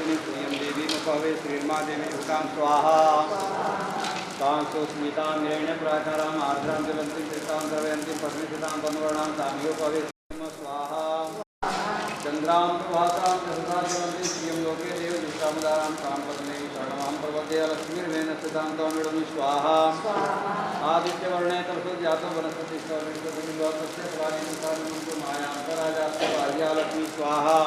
देवी श्रियं देवी मुखवे श्रीर्मा देवी भूतां स्वाहा तांसो स्मितां निरण्य प्राकारां आर्द्रां ज्वलन्तीं चित्तां द्रवयन्तीं पद्मसितां तन्वर्णां तामियो पवे स्वाहा चन्द्रां प्रभासां दशतां ज्वलन्तीं श्रियं लोके देवदुष्टामुदारां तां पद्मे शरणमां प्रपद्ये लक्ष्मीर्वेण स्थितां त्वमिडं स्वाहा आदित्यवर्णे तपसो जातो वनस्पति तस्य स्वानिकानन्तु मायान्तराजास्य भार्या लक्ष्मी स्वाहा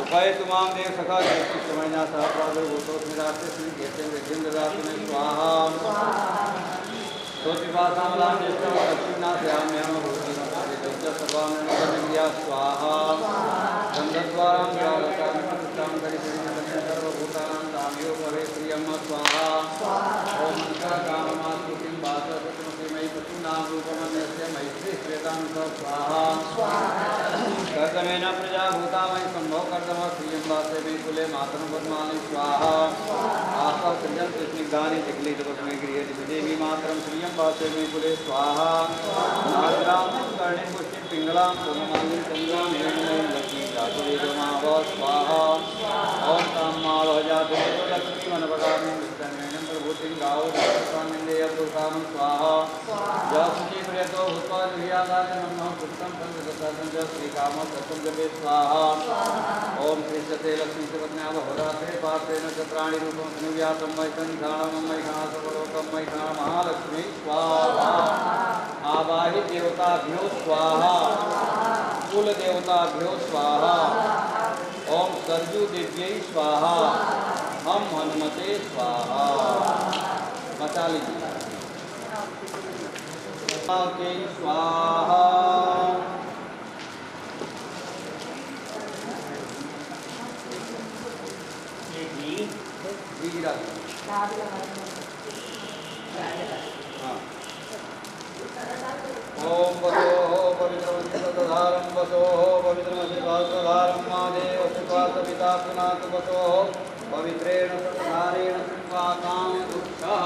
उपयतु मां देव सखा समयना सह प्रादुर्भूतोऽस्मिरास्ते श्रीकेते वृद्धिं ददातु मे स्वाहा ज्योतिपासामलां ज्येष्ठं लक्ष्मीनाथयाम्यहं भूतिं सर्वां स्वाहा गन्धद्वारां जागतां करिष्ये सर्वभूतानां तामियो भवे प्रियं स्वाहा ॐ काममास्तुतिं वासवती मयि पशूनां रूपमन्यस्य मैत्री श्रेतां स्वाहा कर्दमेन प्रजाभूता मयि सम्भव कर्दम प्रियं वासे मे कुले मातरं पद्मानि स्वाहा आस्था सृजन्ति स्निग्धानि जिग्लितपद्मे गृह्यति देवी मातरं प्रियं वासे मे कुले स्वाहा नागरां कर्णिं पुष्टिं पिङ्गलां पूर्णमालिं चन्द्रां हिरण्मयीं लक्ष्मीं जातुवेदमाव स्वाहा ॐ तां मावहजातु लक्ष्मी मनपगामिं विष्णुवेणं प्रभूतिं गावोदामिन्देयपुरुषां स्वाहा जसुची प्रियतो भूत्वा जुह्यादाय नमः पुष्टं पंचदशं च श्रीकामं सत्यं जपे स्वाहा ॐ कृष्यते लक्ष्मी पत्न्यावहोरात्रे पात्रेण चत्राणि रूपं अनुव्यातं वैकन्धाणं वैघासवलोकं वैघा महालक्ष्मी स्वाहा आवाहि देवताभ्यो स्वाहा कुल देवताभ्यो स्वाहा ओम सरजू देव्यै स्वाहा हम हनुमते स्वाहा बचा लीजिए स्वाहा ओम वसो पवित्रमसिधारं वसो पवित्रमसिधारं महादेव शिवासविता पुनात वसो पवित्रेण सधारेण सिंहासां दुःखः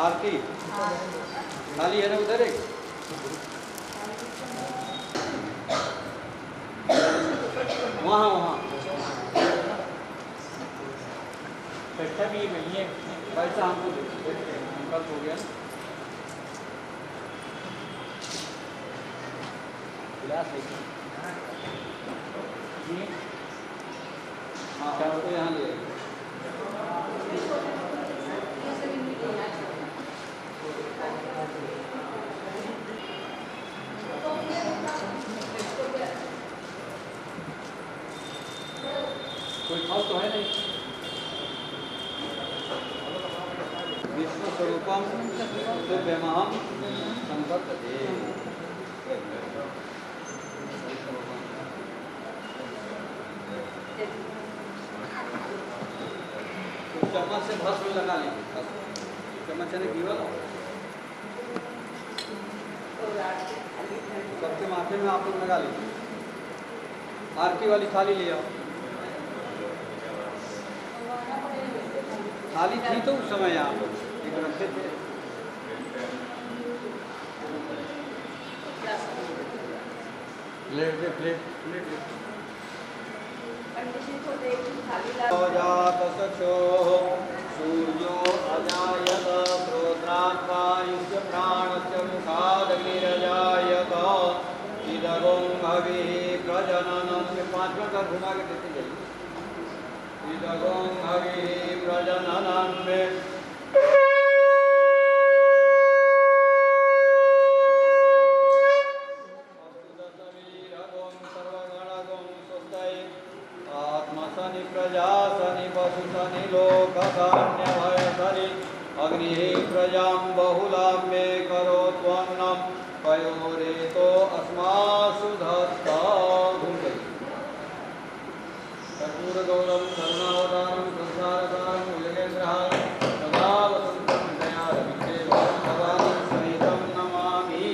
आरती खाली है ना उधर एक वहाँ वहाँ छठा भी नहीं है पैसा हमको संकल्प हो गया हाँ तो यहाँ ले कोई फल तो है नहीं विश्वस्वरूपं दिव्यमहं संवर्तते चम्मच से भस्म लगा लीजिए चम्मच ने घी वाला सबके माथे में आप लोग लगा लीजिए आरती वाली थाली ले आओ थाली थी तो उस समय यहाँ एक रखते थे प्लेट दे प्लेट सूर्यो अजायत श्रोत्रात्मायुष्य प्राणस्य मुखादग्निरजायत इदगं हविः प्रजननस्य 5 मिनट और घुमा के देते जाइए इदगं हविः प्रजननं में प्रजासनि पशुसनि लोककान्यभयसनि अग्निः प्रजां बहुलां मे करोत्वन्नं पयोरेतो अस्मासु धत्ता कर्पूरगौरं करुणावतारं संसारसारं योगेन्द्रहारं सदा वसन्तं दयालविद्येवं भवानी सहितं नमामि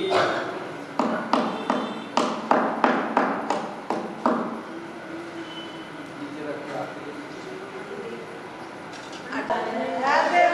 Radhe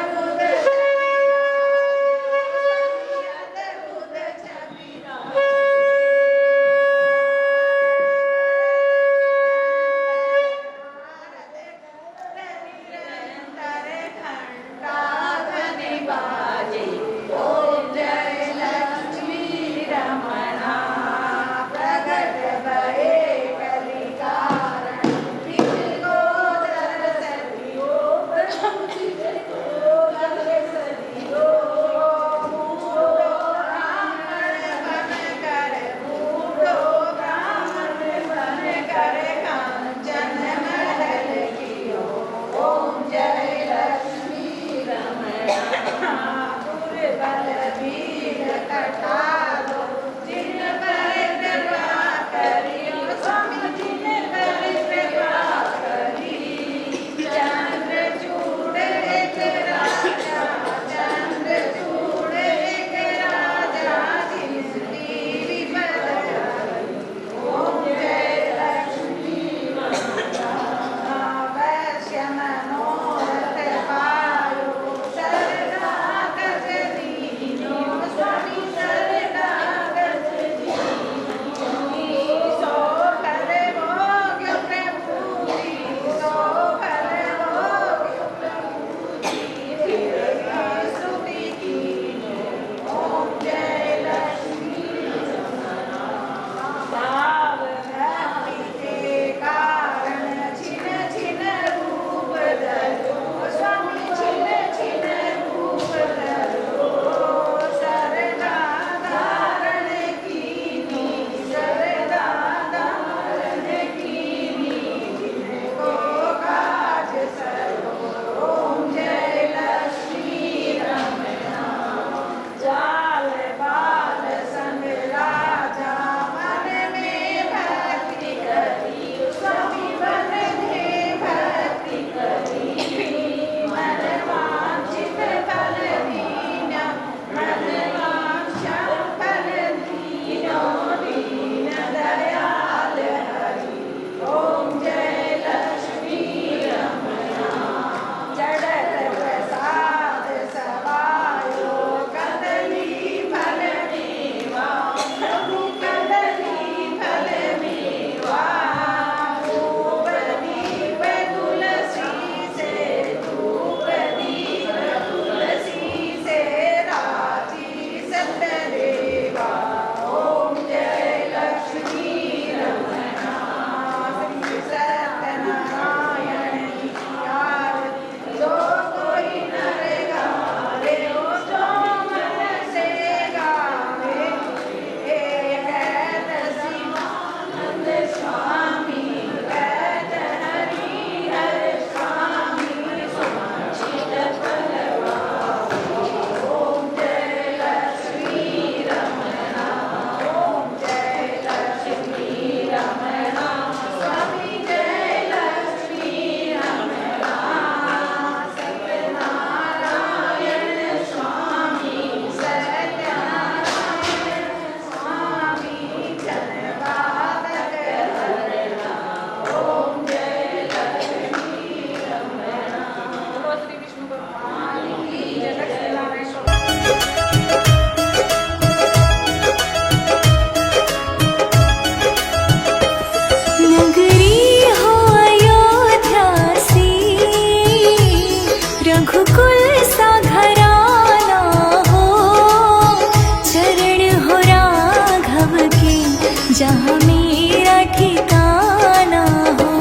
जहाँ मेरा ठिकाना हो।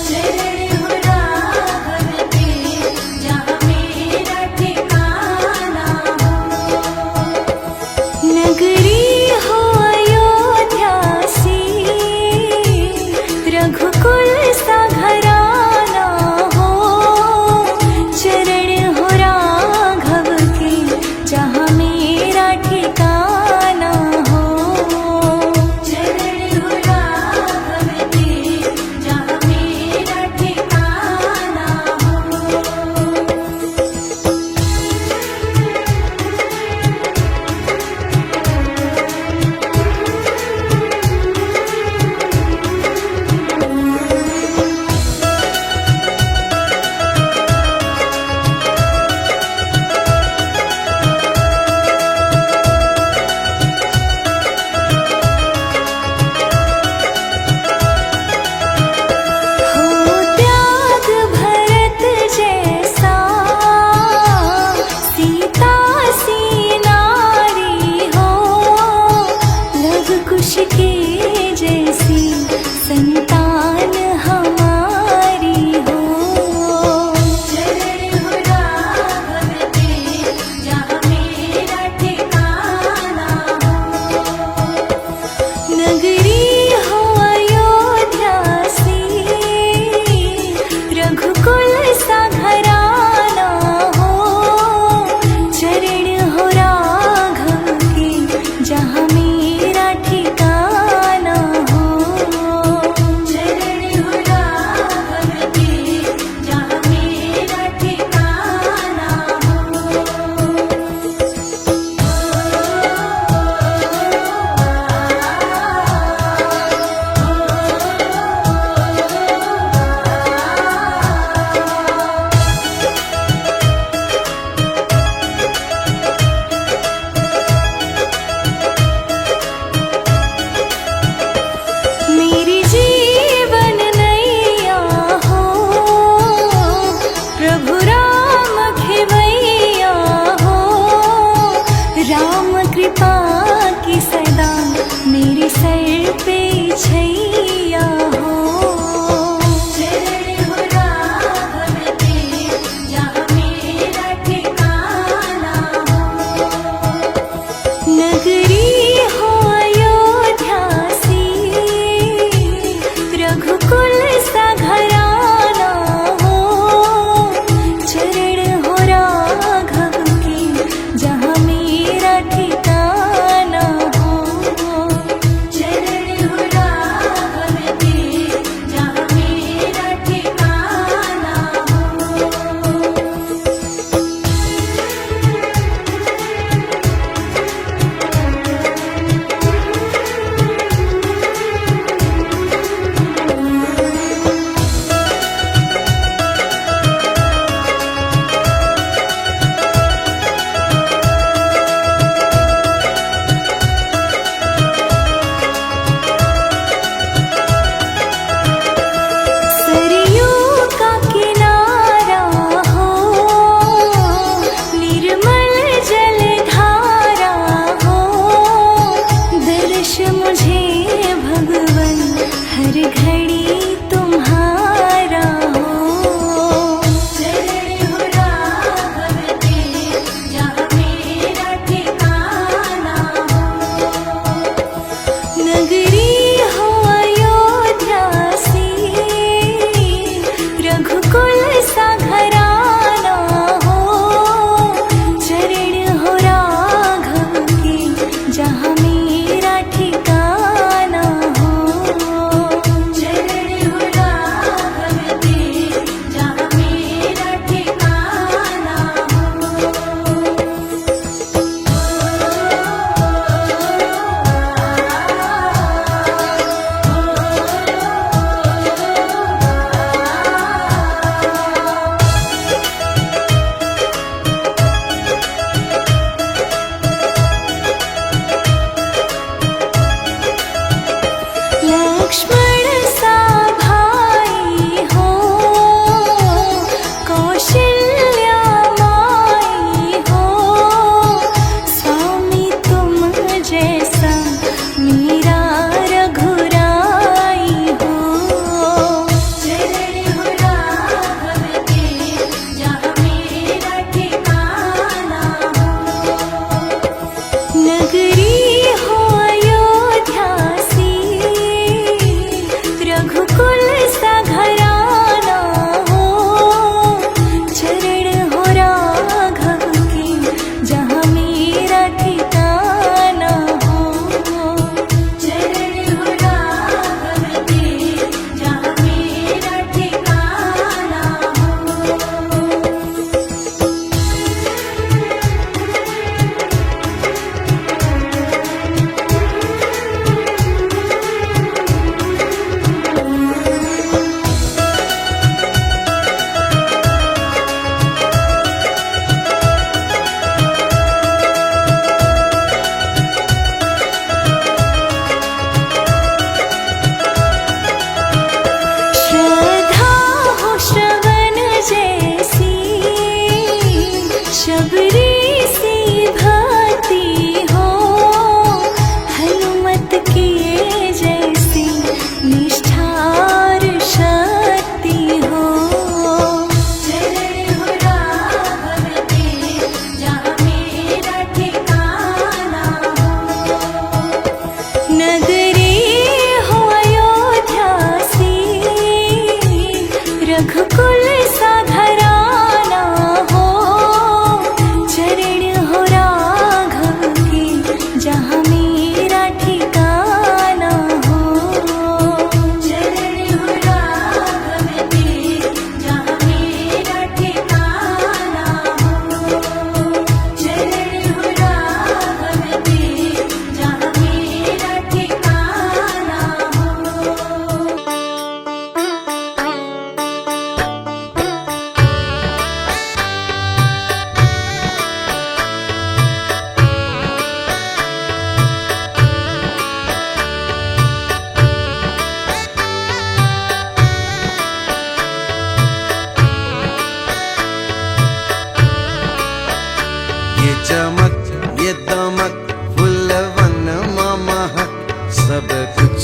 चरण हो राघव के, जहाँ मेरा ठिकाना हो। नगरी हो अयोध्या सी, रघुकुल सा घराना हो। चरण हो राघव के, जहाँ मेरा ठिकाना हो।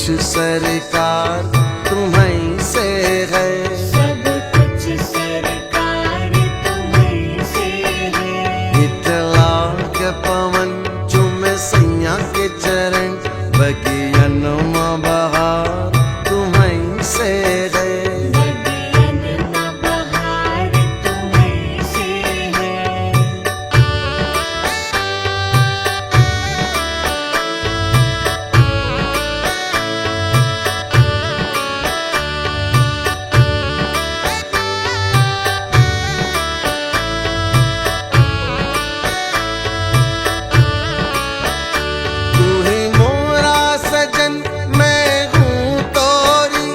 सरकार तुम्हीं से है। सब कुछ सरकार तुम्हीं से है। इतला के पवन चुमे सैया के चरण बगियन में बहार तुम्हीं से है। बगियन में बहार तुम्हीं से है। तू ही मोरा सजन मैं हूँ तोरी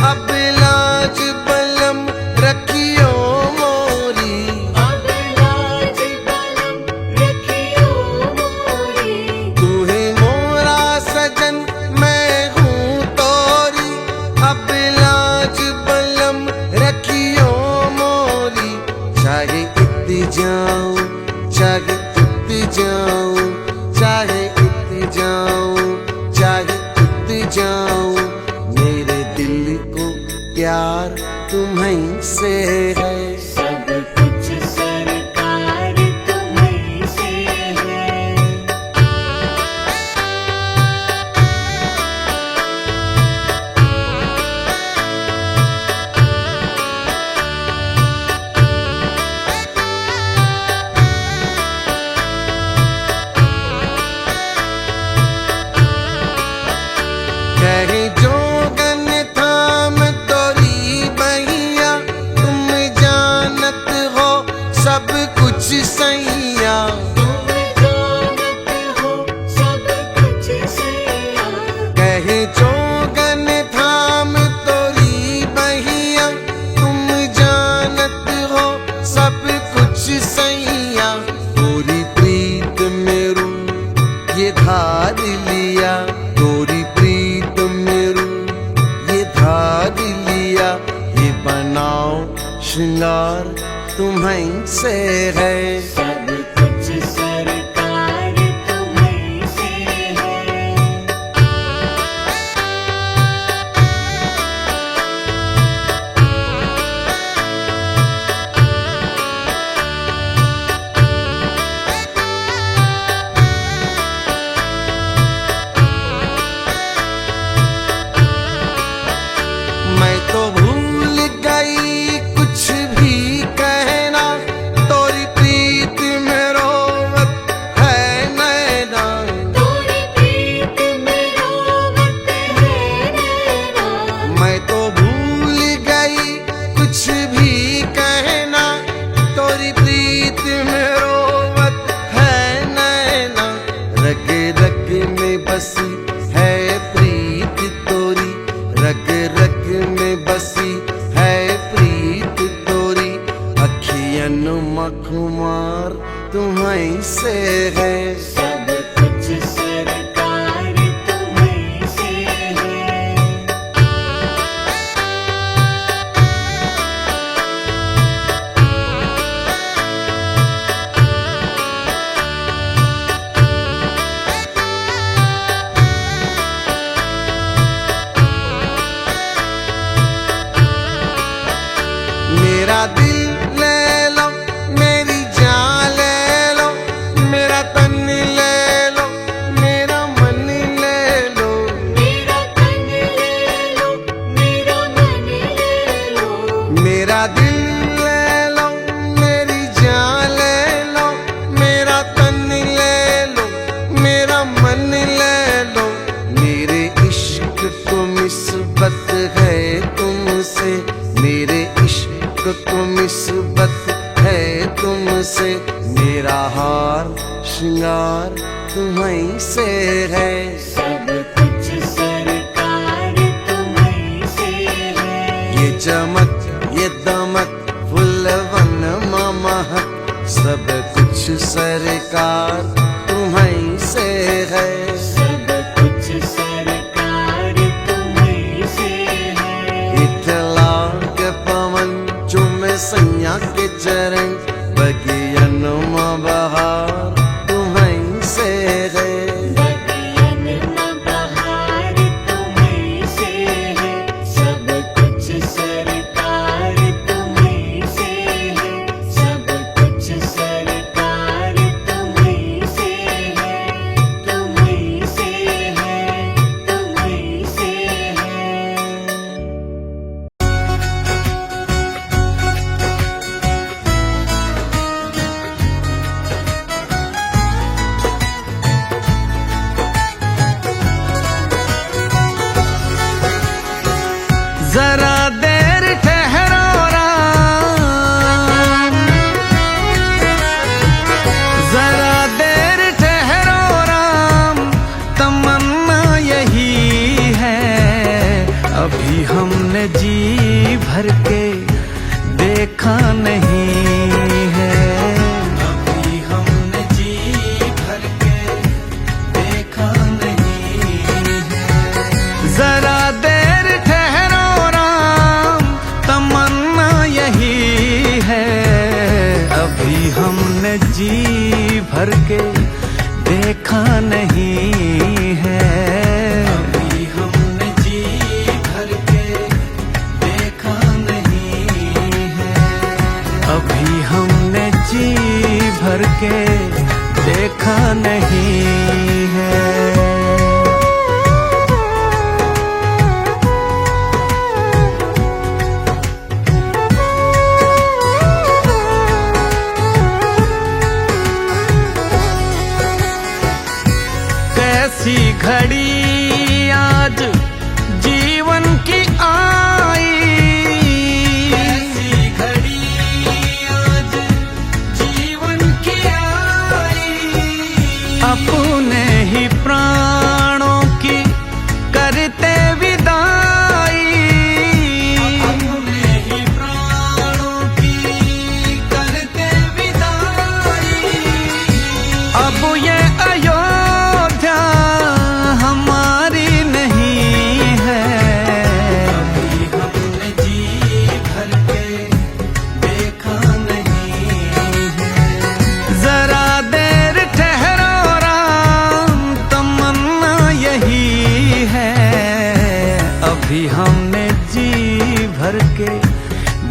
अब लाज बलम रखियो मोरी। अब लाज बलम रखियो मोरी। तू ही मोरा सजन मैं हूँ तोरी अब लाज बलम रखियो मोरी। चाहे इत्ती जाऊं चाहे इत्ती जाऊं चाहे इत्ती जाऊं चाहे इत्ती जाऊं मेरे दिल को प्यार तुम्हीं से है। सब कुछ सरकार तुम्हीं से है। कहे जोगन थाम तोरी बहिया तुम जानत हो सब कुछ सैया। तुम जानत हो सब कुछ सैया। कहे जोगन थाम तोरी बहिया तुम जानत हो सब कुछ सैया। तोरी प्रीत मेरू ये धार लिया तोरी प्रीत मेरू ये धार लिया। ये बनाओ श्रृंगार तुम्हीं से है। सब कुछ सरकार तुम्हीं से है। मैं तो भूल गई कुछ भी कहना तोरी प्रीत में रोवत है नैना। तोरी प्रीत में रोवत है नैना। मैं तो भूल गई कुछ भी कहना तोरी प्रीत में रोवत है नैना। रग रग में बसी है प्रीत तोरी रग रग में बसी है प्रीत तोरी। अखियन मखुमार तुम्हीं से है। सब कुछ सरकार तुम्हीं से है। मेरा दिल ले लो मेरी जान ले लो मेरा तन ले लो मेरा मन ले लो। मेरा तन ले लो मेरा मन ले लो। मेरा दिल ले लो मेरी जान ले लो मेरा तन ले लो मेरा मन ले लो। मेरे इश्क को निस्बत है तुमसे मेरे इश्क को निस्बत है तुमसे। मेरा हार श्रृंगार तुम्हीं से है। सब कुछ सरकार तुम्हीं से है। ये चमक ये दमक फुलवन महक सब कुछ सरकार तुम्हीं से है। सब कुछ सरकार तुम्हीं से है। इतला के पवन चुमे सैया के चरण बगियन में बहार तुम्हीं से है। बगियन में बहार तुम्हीं अभी हमने जी भर के देखा नहीं है। अभी हमने जी भर के देखा नहीं है। जरा देर ठहरो राम, तमन्ना यही है। अभी हमने जी भर के देखा नहीं है। अभी हमने जी भर के देखा नहीं है। अभी हमने जी भर के देखा नहीं है। कैसी घड़ी आज जीवन की आई, कैसी घड़ी आज जीवन की आई। अपने ही प्राणों की करते विदाई, अपने ही प्राणों की करते विदाई। अब ये अयोध्या हमारी नहीं है। अभी हमने जी भर के देखा नहीं है। जरा देर ठहरो राम, तमन्ना यही है। अभी हमने जी भर के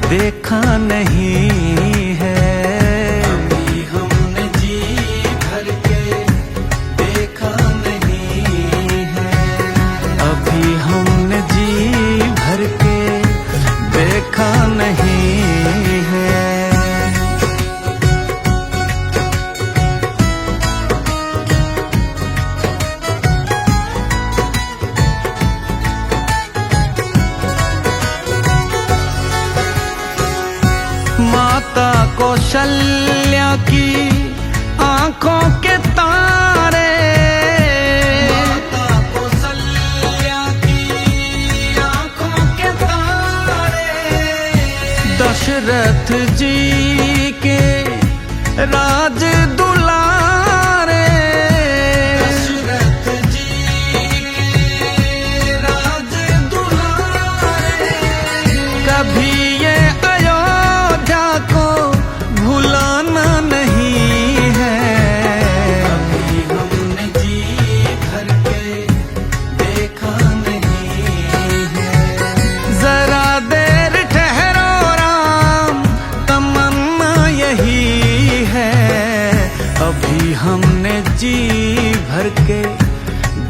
देखा नहीं है। अभी हमने जी भर के देखा नहीं है। अभी हमने जी भर के देखा नहीं है। माता कौशल्या की आंखों के तारे, माता कौशल्या की आंखों के तारे। दशरथ जी के राज दुलारे, दशरथ जी के राज दुलारे। कभी ये अयोध्या को भुलाना नहीं है। अभी हमने जी भर के देखा नहीं है। जरा देर ठहरो राम, तमन्ना यही है। अभी हमने जी भर के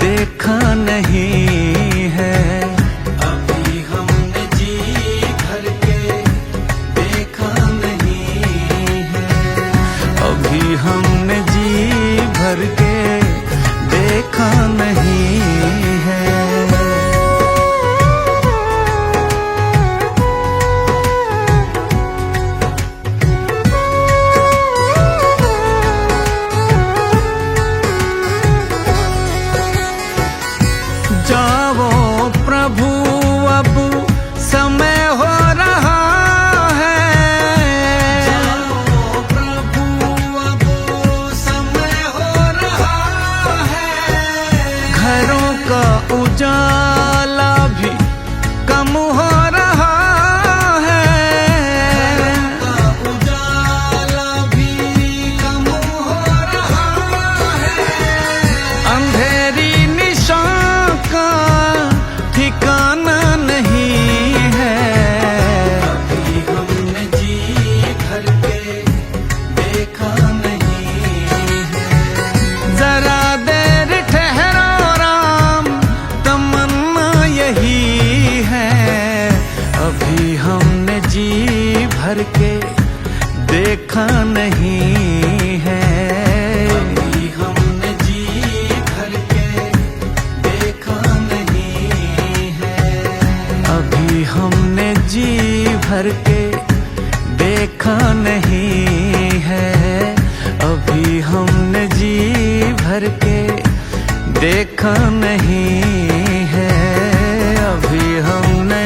देखा नहीं है। अभी हमने जी भर के देखा नहीं है। अभी हमने जी भर के देखा नहीं है। जाओ प्रभु अब समय हो रहा है। जाओ प्रभु अब समय हो रहा है। घरों का उजाला भी कम हो रहा है। घरों का उजाला भी कम हो रहा है। अंधेरी निशा का ठिकाना नहीं है। अभी हमने जी भर के देखा नहीं है। जरा देर ठहरो राम, तमन्ना यही है। अभी हमने जी भर के देखा नहीं है। अभी हमने जी भर के देखा नहीं है। अभी हमने जी भर के देखा नहीं है। अभी हमने जी भर के देखा नहीं है। अभी हमने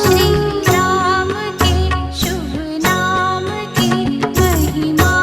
श्री राम के शुभ नाम की महिमा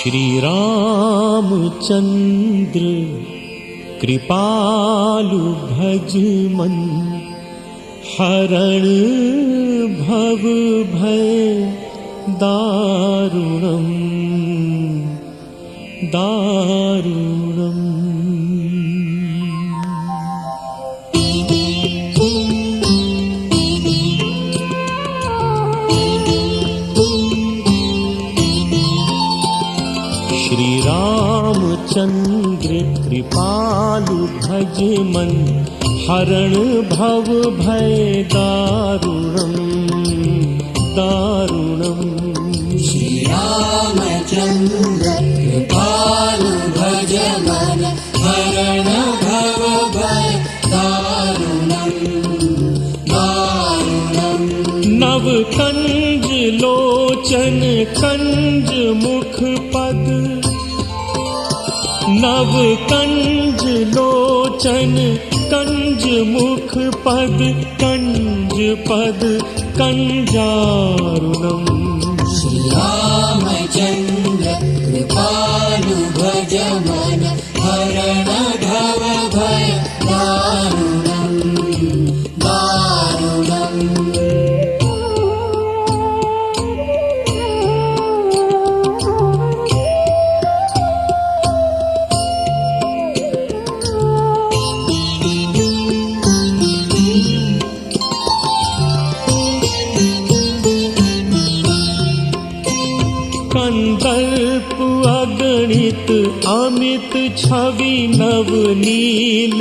श्री रामचंद्र कृपालु भज मन, हरण भव भय दारुणम दारुणम। श्री रामचंद्र कृपालु भज मन, हरण भव भय दारुणम दारुणम। श्री रामचंद्र कृपालु भज मन, हरण भव भय दारुणम दारुणम। नव कंज लोचन कंज मुख पद, नव कंज लोचन कंज मुख पद, कंज पद कंजारुणम। श्री रामचंद्र कृपालु भज मन, हरण भव भय दारुणम दारुणम। कंदर्प अगणित अमित छवि नवनील,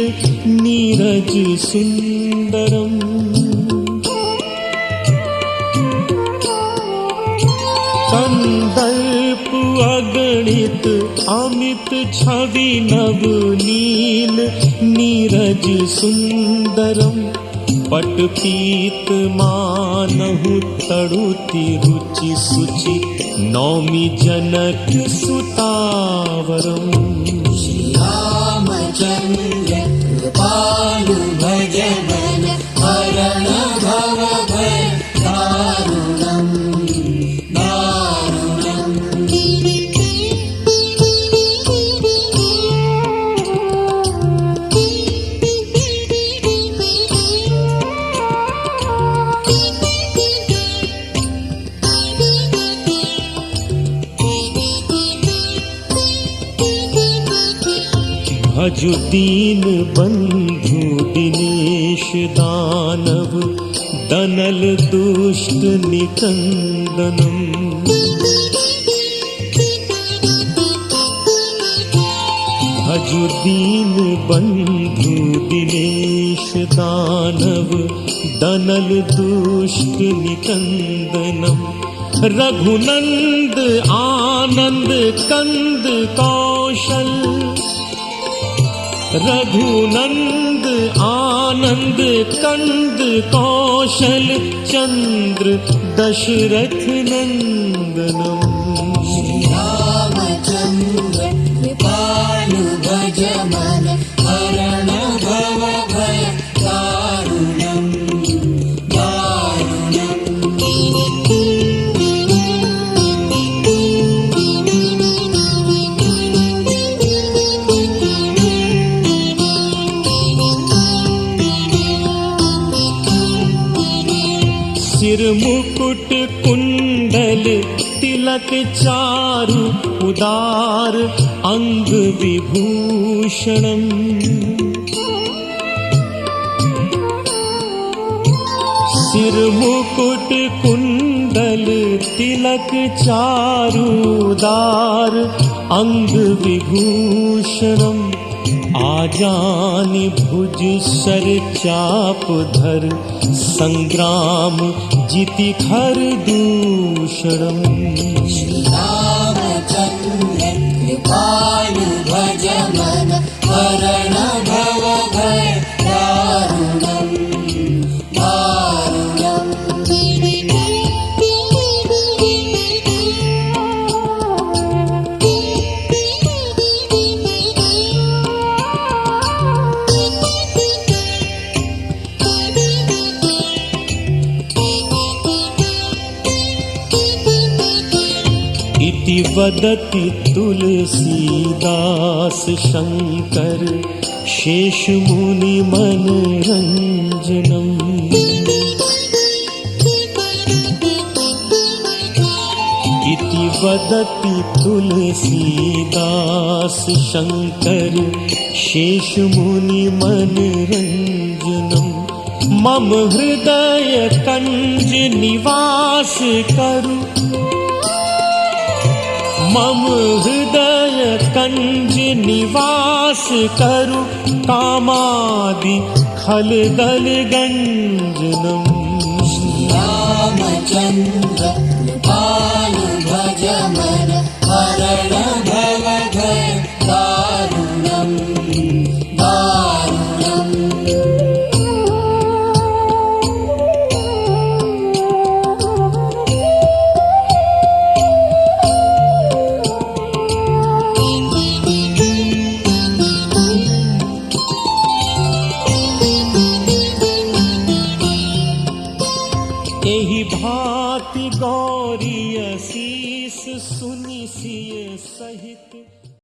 नीरज सुंदरम। कंदर्प अगणित अमित छवि नवनील, नीरज सुंदरम। पट पीत मानहु तड़ुति रुचि सुचि, नौमी जनक सुतावरम। श्री रामचंद्र कृपालु भज मन, हरण भव भय दारुणम दारुणम। भजु दीन बंधु दिनेश दानव, दनल दुष्ट निकंदनम। भजु दीन बंधु दिनेश दानव, दनल दुष्ट निकंदनम। रघुनंद आनंद कंद कौशल, रघुनंद आनंद कंद कौशल, चंद्र दशरथ नंदनम। श्री रामचंद्र कृपालु भज मन, हरण भव भय दारुणम दारुणम। सिर मुकुट कुंडल तिलक चारु, उदार अंग विभूषणम। सिर मुकुट कुंडल तिलक चारु, उदार अंग विभूषणम। आजानि भुज सर चाप धर, संग्राम जिति खर दूषणम। श्री रामचंद्र कृपालु भज मन, हरण भव भय दारुणम दारुणम। इति वदति तुलसीदास शंकर शेष मुनि मनरंजनम। इति वदति तुलसीदास शंकर शेष मुनि मनरंजनम। मम हृदय कंज निवास करु, मम हृदय कंज निवास करु, कामादि खल दल गंजनम। रामचंद्र कृपालु भज मन हरण भव भय दारुणम दारुणम। एहि भांति गौरी असीस सुनि सिय सहित